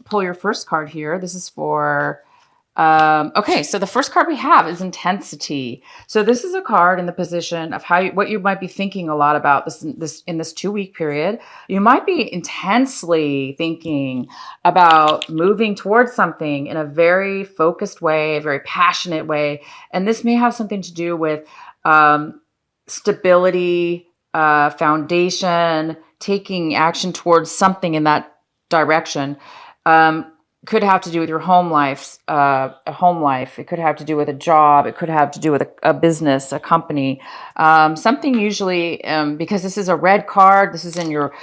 pull your first card here. This is for, okay, so the first card we have is intensity. So this is a card in the position of what you might be thinking a lot about in this 2-week period. You might be intensely thinking about moving towards something in a very focused way, a very passionate way. And this may have something to do with stability, foundation, taking action towards something in that direction. Could have to do with your home life, a home life. It could have to do with a job. It could have to do with a business, a company, something usually, because this is a red card, this is in your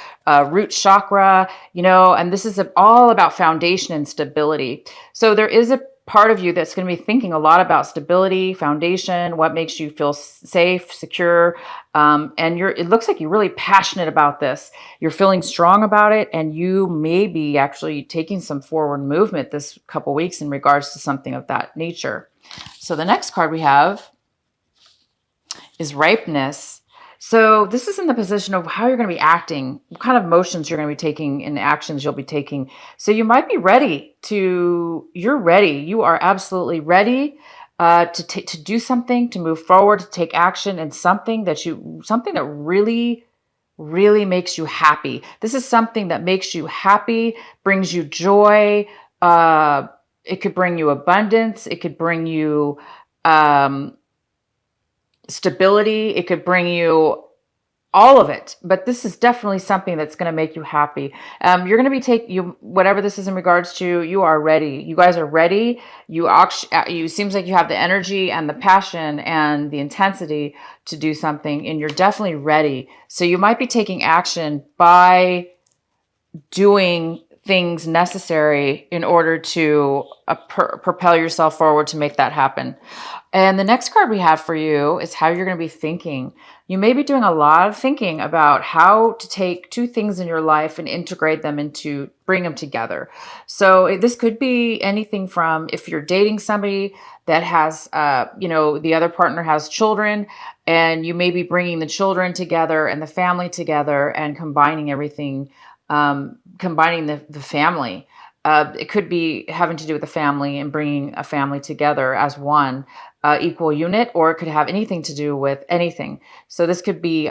root chakra, and this is all about foundation and stability. So there is a part of you that's going to be thinking a lot about stability, foundation, what makes you feel safe, secure. And it looks like you're really passionate about this. You're feeling strong about it, and you may be actually taking some forward movement this couple weeks in regards to something of that nature. So the next card we have is ripeness. So this is in the position of how you're going to be acting, what kind of motions you're going to be taking and actions you'll be taking. So you might be ready you're ready. You are absolutely ready to do something, to move forward, to take action in something that really, really makes you happy. This is something that makes you happy, brings you joy. It could bring you abundance. It could bring you stability. It could bring you all of it, but this is definitely something that's going to make you happy. You're going to be whatever this is in regards to, you are ready. You guys are ready. You seems like you have the energy and the passion and the intensity to do something, and you're definitely ready. So you might be taking action by doing things necessary in order to propel yourself forward to make that happen. And the next card we have for you is how you're going to be thinking. You may be doing a lot of thinking about how to take two things in your life and integrate them bring them together. So this could be anything from, if you're dating somebody that has, the other partner has children, and you may be bringing the children together and the family together and combining everything, combining the family. It could be having to do with the family and bringing a family together as one equal unit, or it could have anything to do with anything. So this could be,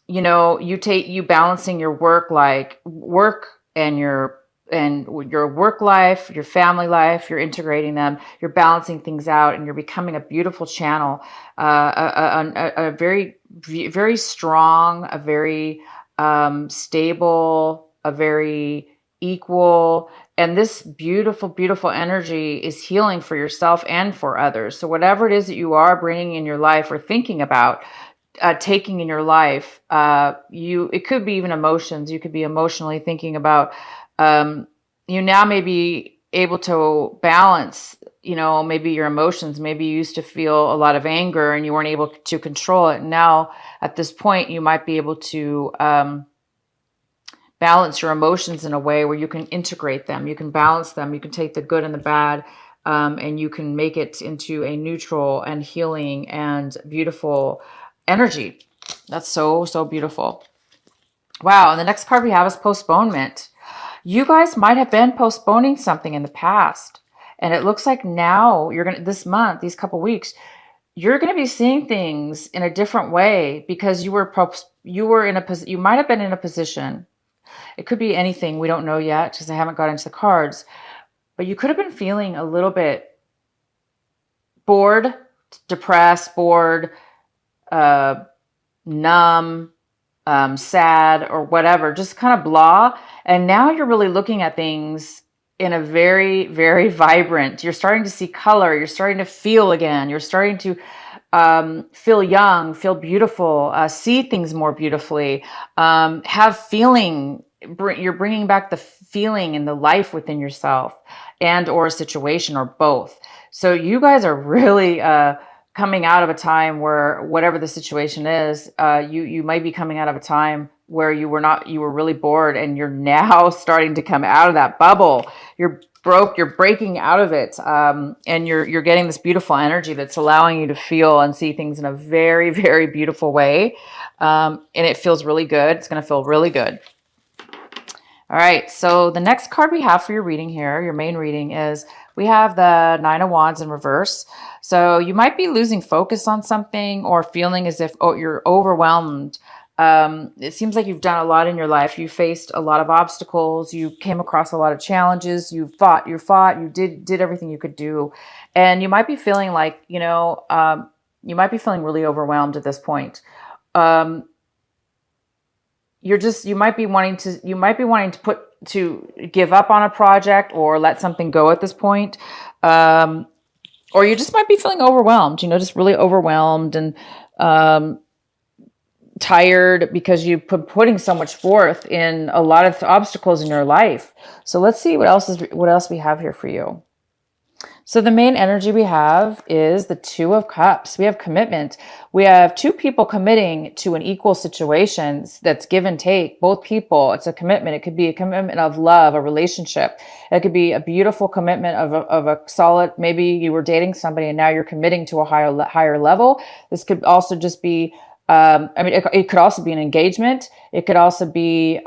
you balancing your work and your work life, your family life, you're integrating them, you're balancing things out, and you're becoming a beautiful channel, a very, very strong, a very stable, a very equal. And this beautiful, beautiful energy is healing for yourself and for others. So whatever it is that you are bringing in your life or thinking about taking in your life, it could be even emotions. You could be emotionally thinking about, you now may be able to balance, maybe your emotions. Maybe you used to feel a lot of anger and you weren't able to control it. Now, at this point, you might be able to balance your emotions in a way where you can integrate them. You can balance them. You can take the good and the bad, and you can make it into a neutral and healing and beautiful energy. That's so, so beautiful. Wow. And the next card we have is postponement. You guys might have been postponing something in the past, and it looks like now this month, these couple weeks, you're going to be seeing things in a different way, because you might have been in a position. It could be anything. We don't know yet because I haven't got into the cards. But you could have been feeling a little bit bored, depressed, numb, sad, or whatever, just kind of blah. And now you're really looking at things in a very, very vibrant. You're starting to see color. You're starting to feel again. You're starting to feel young, feel beautiful, see things more beautifully, have feeling. You're bringing back the feeling and the life within yourself, and or a situation, or both. So you guys are really coming out of a time where, whatever the situation is, you might be coming out of a time where you were really bored, and you're now starting to come out of that bubble. You're breaking out of it, and you're getting this beautiful energy that's allowing you to feel and see things in a very, very beautiful way, and it feels really good. It's going to feel really good. All right, so the next card we have for your reading here, your main reading, is we have the Nine of Wands in reverse. So you might be losing focus on something or feeling as if you're overwhelmed. It seems like you've done a lot in your life. You faced a lot of obstacles. You came across a lot of challenges. You fought, you did everything you could do. And you might be feeling like, you might be feeling really overwhelmed at this point. Um, you might be wanting to give up on a project or let something go at this point. Or you just might be feeling overwhelmed, just really overwhelmed and tired because you've been putting so much forth in a lot of obstacles in your life. So let's see what else we have here for you. So the main energy we have is the Two of Cups. We have commitment. We have two people committing to an equal situation that's give and take. Both people, it's a commitment. It could be a commitment of love, a relationship. It could be a beautiful commitment of a solid, maybe you were dating somebody and now you're committing to a higher level. This could also just be, it could also be an engagement. It could also be,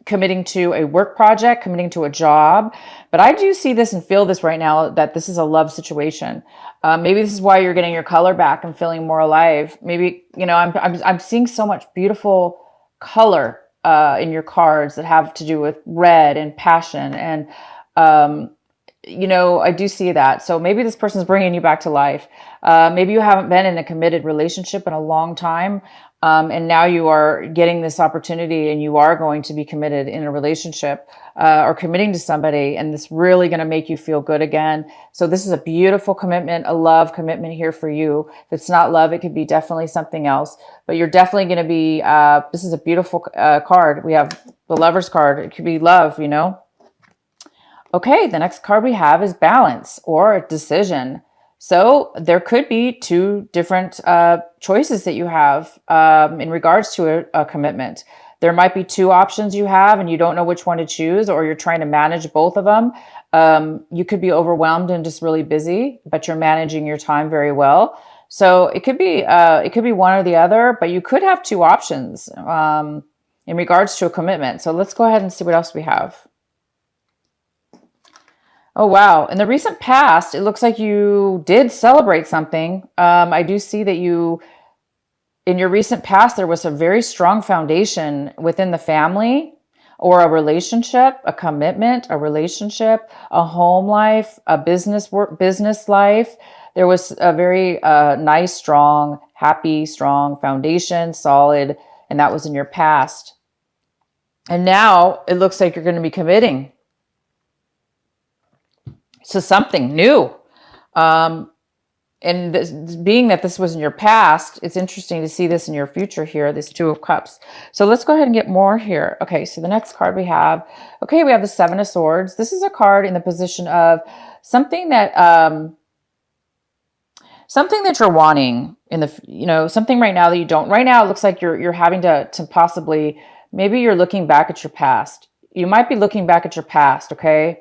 committing to a work project, committing to a job. But I do see this and feel this right now, that this is a love situation. Maybe this is why you're getting your color back and feeling more alive. Maybe, I'm seeing so much beautiful color in your cards that have to do with red and passion. And, I do see that. So maybe this person's bringing you back to life. Maybe you haven't been in a committed relationship in a long time. And now you are getting this opportunity and you are going to be committed in a relationship or committing to somebody. And this really going to make you feel good again. So this is a beautiful commitment, a love commitment here for you. If it's not love, it could be definitely something else. But you're definitely going to be, this is a beautiful card. We have the Lover's card. It could be love, Okay, the next card we have is balance or decision. So there could be two different choices that you have in regards to a commitment. There might be two options you have and you don't know which one to choose, or you're trying to manage both of them. You could be overwhelmed and just really busy, but you're managing your time very well. So it could be one or the other, but you could have two options in regards to a commitment. So let's go ahead and see what else we have. Oh, wow. In the recent past, it looks like you did celebrate something. I do see that in your recent past, there was a very strong foundation within the family or a relationship, a commitment, a relationship, a home life, a business life. There was a very nice, strong, happy, strong foundation, solid, and that was in your past. And now it looks like you're going to be committing to something new. And being that this was in your past, it's interesting to see this in your future here, this Two of Cups. So let's go ahead and get more here. Okay, so the next card we have, we have the Seven of Swords. This is a card in the position of something that you're wanting in the, something right now that you don't. Right now, it looks like you're having to possibly, maybe you're looking back at your past. You might be looking back at your past, okay?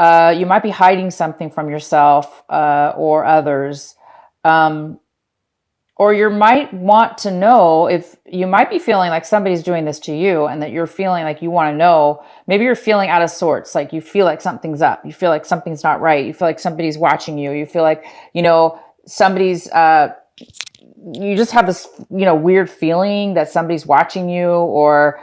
You might be hiding something from yourself or others. Or you might want to know if you might be feeling like somebody's doing this to you and that you're feeling like you want to know. Maybe you're feeling out of sorts, like you feel like something's up. You feel like something's not right. You feel like somebody's watching you. You feel like, somebody's, you just have this, weird feeling that somebody's watching you, or,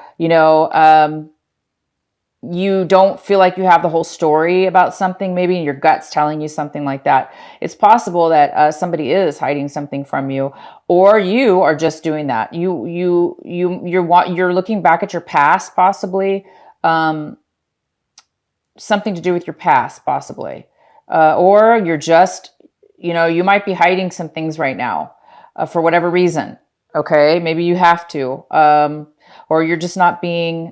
you don't feel like you have the whole story about something, maybe, and your gut's telling you something like that. It's possible that somebody is hiding something from you, or you are just doing that. You're looking back at your past, possibly, something to do with your past, possibly, or you're just, you might be hiding some things right now for whatever reason. Okay, maybe you have to, or you're just not being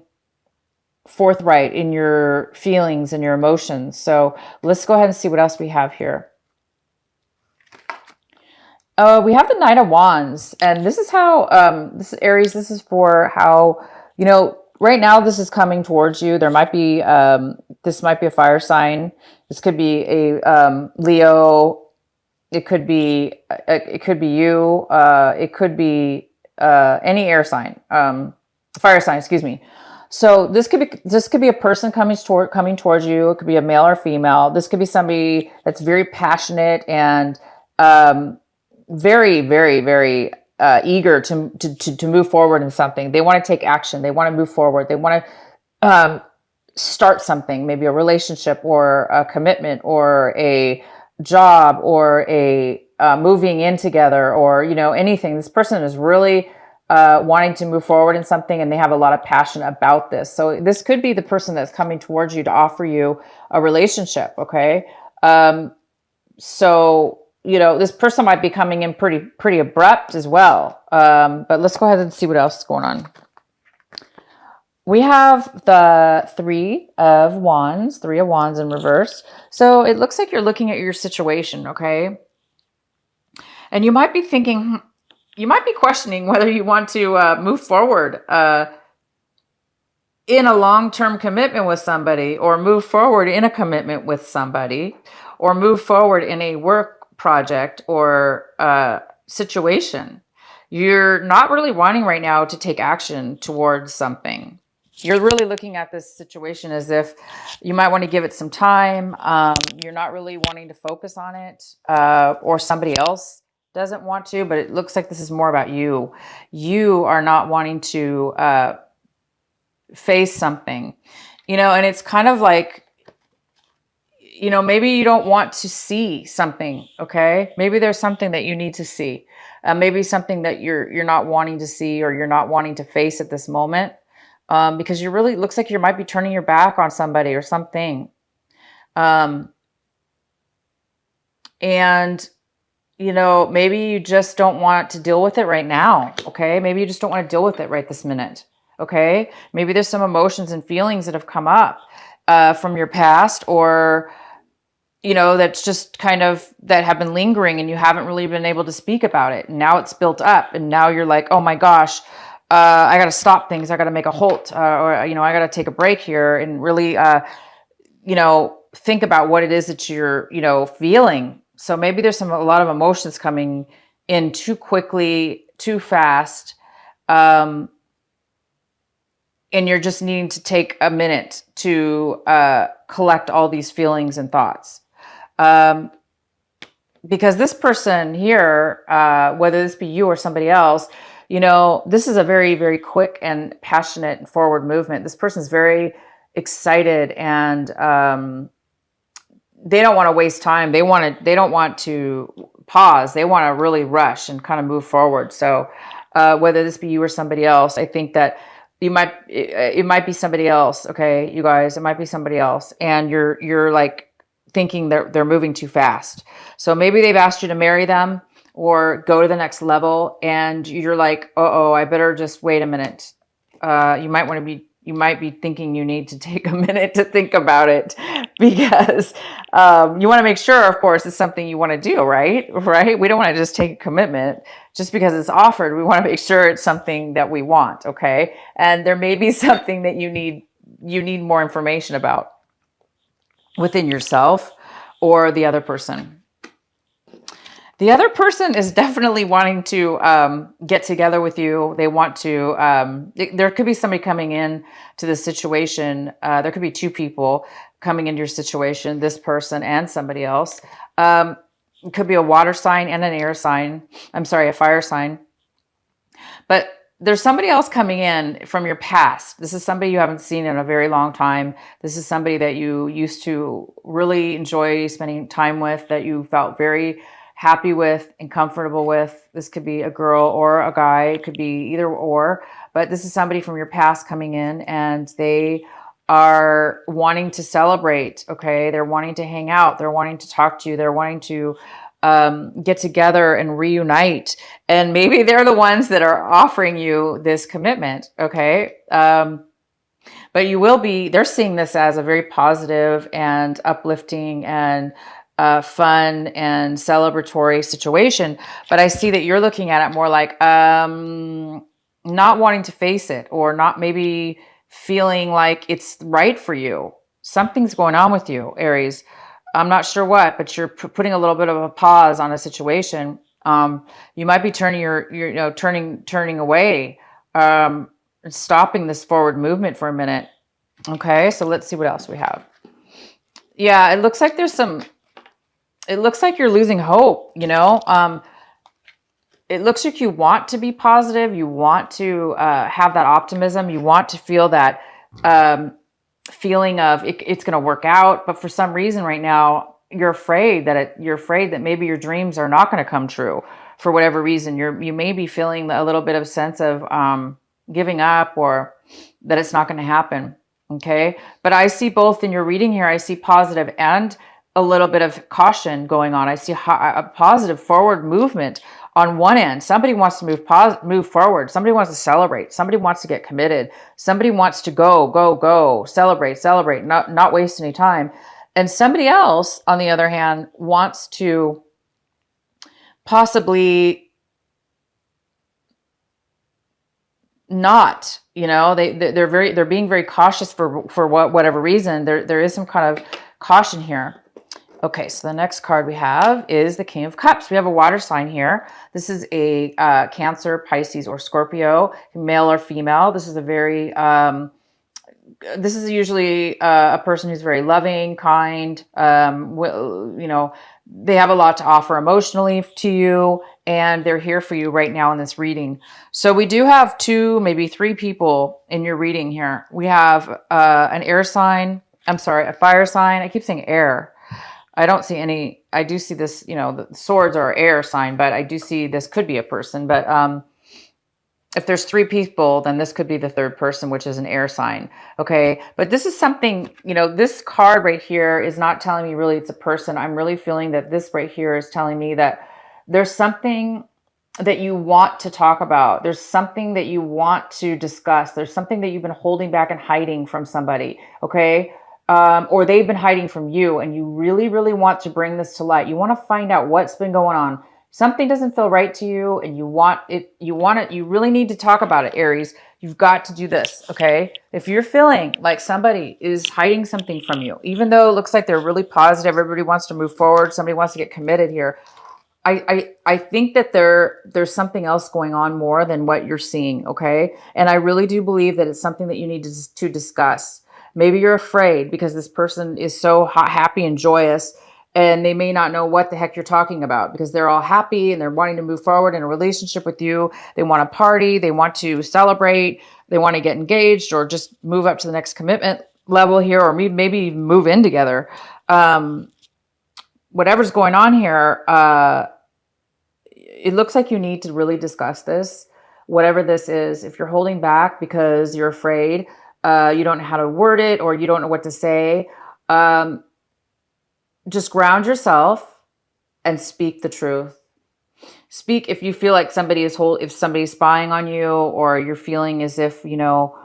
forthright in your feelings and your emotions. So let's go ahead and see what else we have here. We have the Knight of Wands, and this is how, this is Aries, this is for how, right now this is coming towards you. There might be, this might be a fire sign. This could be a Leo. It could be you. It could be any air sign, fire sign, excuse me. So this could be a person coming towards you. It could be a male or female. This could be somebody that's very passionate and um, very, very, very eager to move forward in something. They want to take action. They want to move forward. They want to start something, maybe a relationship or a commitment or a job or a moving in together or, anything. This person is really wanting to move forward in something and they have a lot of passion about this. So this could be the person that's coming towards you to offer you a relationship. Okay. So, this person might be coming in pretty abrupt as well. But let's go ahead and see what else is going on. We have the Three of Wands in reverse. So it looks like you're looking at your situation, okay? And you might be thinking, you might be questioning whether you want to move forward in a long-term commitment with somebody, or move forward in a commitment with somebody, or move forward in a work project or situation. You're not really wanting right now to take action towards something. You're really looking at this situation as if you might want to give it some time. You're not really wanting to focus on it, or somebody else doesn't want to, but it looks like this is more about you. You are not wanting to face something, and it's kind of like, maybe you don't want to see something. Okay. Maybe there's something that you need to see. Maybe something that you're not wanting to see, or you're not wanting to face at this moment. Because you really looks like you might be turning your back on somebody or something. And, maybe you just don't want to deal with it right now. Okay. Maybe you just don't want to deal with it right this minute. Okay. Maybe there's some emotions and feelings that have come up from your past, or, that's just kind of that have been lingering and you haven't really been able to speak about it. And now it's built up and now you're like, oh my gosh, I got to stop things. I got to make a halt, or, I got to take a break here and really, think about what it is that you're, feeling. So maybe there's a lot of emotions coming in too quickly, too fast. And you're just needing to take a minute to collect all these feelings and thoughts. Because this person here, whether this be you or somebody else, this is a very, very quick and passionate and forward movement. This person's very excited and they don't want to waste time. They don't want to pause. They want to really rush and kind of move forward. So whether this be you or somebody else, I think that it might be somebody else. Okay, you guys, it might be somebody else. And you're like thinking they're moving too fast. So maybe they've asked you to marry them or go to the next level, and you're like, oh, I better just wait a minute. You might be thinking you need to take a minute to think about it, because you want to make sure, of course, it's something you want to do, right? Right? We don't want to just take a commitment just because it's offered. We want to make sure it's something that we want, okay? And there may be something that you need more information about within yourself or the other person. The other person is definitely wanting to get together with you. They want to, there could be somebody coming in to the situation. There could be two people coming into your situation, this person and somebody else. It could be a water sign and an air sign. A fire sign. But there's somebody else coming in from your past. This is somebody you haven't seen in a very long time. This is somebody that you used to really enjoy spending time with, that you felt very happy with and comfortable with. This could be a girl or a guy. It could be either or, but this is somebody from your past coming in, and they are wanting to celebrate. Okay. They're wanting to hang out. They're wanting to talk to you. They're wanting to get together and reunite. And maybe they're the ones that are offering you this commitment. Okay. But they're seeing this as a very positive and uplifting and fun and celebratory situation. But I see that you're looking at it more like not wanting to face it, or not maybe feeling like it's right for you. Something's going on with you, Aries. I'm not sure what, but you're putting a little bit of a pause on a situation. You might be turning turning away. stopping this forward movement for a minute. Okay, so let's see what else we have. Yeah, it looks like it looks like you're losing hope, you know? It looks like you want to be positive. You want to have that optimism. You want to feel that feeling of it's going to work out. But for some reason right now, you're afraid that maybe your dreams are not going to come true for whatever reason. You may be feeling a little bit of sense of giving up, or that it's not going to happen. Okay. But I see both in your reading here. I see positive and a little bit of caution going on. I see a positive forward movement on one end. Somebody wants to move forward. Somebody wants to celebrate. Somebody wants to get committed. Somebody wants to go, celebrate, not waste any time. And somebody else, on the other hand, wants to possibly not, you know, they're being very cautious for whatever reason. There is some kind of caution here. Okay, so the next card we have is the King of Cups. We have a water sign here. This is a Cancer, Pisces, or Scorpio, male or female. This is a very, this is usually a person who's very loving, kind, you know, they have a lot to offer emotionally to you, and they're here for you right now in this reading. So we do have 2, maybe 3 people in your reading here. We have an air sign. I'm sorry, a fire sign. I keep saying air. I don't see any, I do see this, you know, the swords are air sign, but I do see this could be a person. But if there's 3 people, then this could be the 3rd person, which is an air sign. Okay. But this is something, you know, this card right here is not telling me really it's a person. I'm really feeling that this right here is telling me that there's something that you want to talk about. There's something that you want to discuss. There's something that you've been holding back and hiding from somebody. Okay. Or they've been hiding from you, and you really, really want to bring this to light. You want to find out what's been going on. Something doesn't feel right to you, and you want it, you really need to talk about it, Aries. You've got to do this, okay? If you're feeling like somebody is hiding something from you, even though it looks like they're really positive, everybody wants to move forward, somebody wants to get committed here, I think that there's something else going on more than what you're seeing, okay? And I really do believe that it's something that you need to discuss. Maybe you're afraid because this person is so happy and joyous, and they may not know what the heck you're talking about because they're all happy and they're wanting to move forward in a relationship with you. They want to party. They want to celebrate. They want to get engaged or just move up to the next commitment level here, or maybe move in together. Whatever's going on here, it looks like you need to really discuss this, whatever this is. If you're holding back because you're afraid, you don't know how to word it, or you don't know what to say, just ground yourself and speak the truth. Speak if you feel like if somebody's spying on you, or you're feeling as if, you know,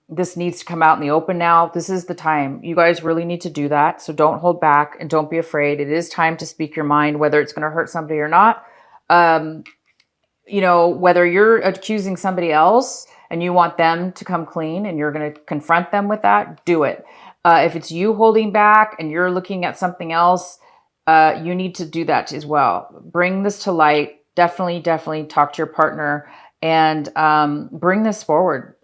this needs to come out in the open now. This is the time. You guys really need to do that. So don't hold back and don't be afraid. It is time to speak your mind, whether it's going to hurt somebody or not. You know, whether you're accusing somebody else and you want them to come clean and you're going to confront them with that, do it. If it's you holding back and you're looking at something else, you need to do that as well. Bring this to light. Definitely talk to your partner and bring this forward.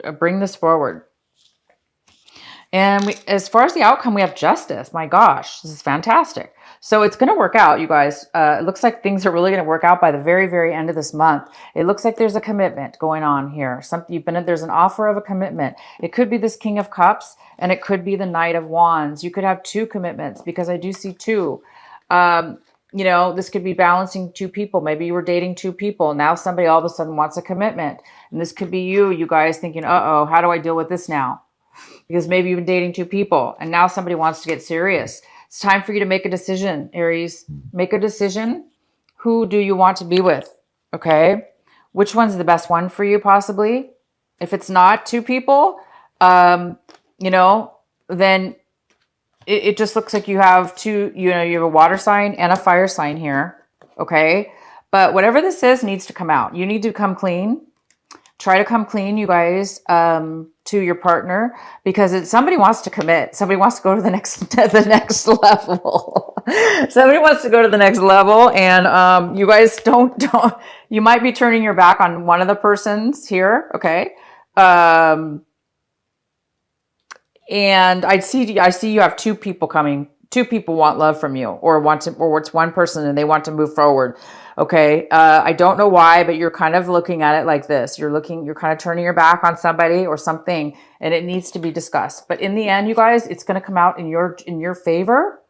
And as far as the outcome, we have justice. My gosh, this is fantastic. So it's going to work out, you guys. It looks like things are really going to work out by the very, very end of this month. It looks like there's a commitment going on here. There's an offer of a commitment. It could be this King of Cups, and it could be the Knight of Wands. You could have 2 commitments, because I do see 2. You know, this could be balancing 2 people. Maybe you were dating 2 people. Now somebody all of a sudden wants a commitment. And this could be you guys thinking, uh-oh, how do I deal with this now? Because maybe you've been dating 2 people and now somebody wants to get serious. It's time for you to make a decision, Aries. Make a decision. Who do you want to be with? Okay. Which one's the best one for you, possibly? If it's not 2 people, you know, then it just looks like you have 2, you know, you have a water sign and a fire sign here. Okay. But whatever this is needs to come out. You need to come clean. Try to come clean, you guys, to your partner, because somebody wants to commit. Somebody wants to go to the next level. Somebody wants to go to the next level, and you guys don't. You might be turning your back on one of the persons here, okay? Um, and I see you have two people coming. Two people want love from you, or it's one person and they want to move forward. Okay. I don't know why, but you're kind of looking at it like this. You're kind of turning your back on somebody or something, and it needs to be discussed. But in the end, you guys, it's going to come out in your favor.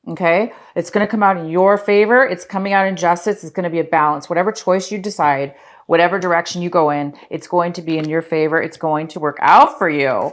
Okay. It's going to come out in your favor. It's coming out in justice. It's going to be a balance. Whatever choice you decide, whatever direction you go in, it's going to be in your favor. It's going to work out for you.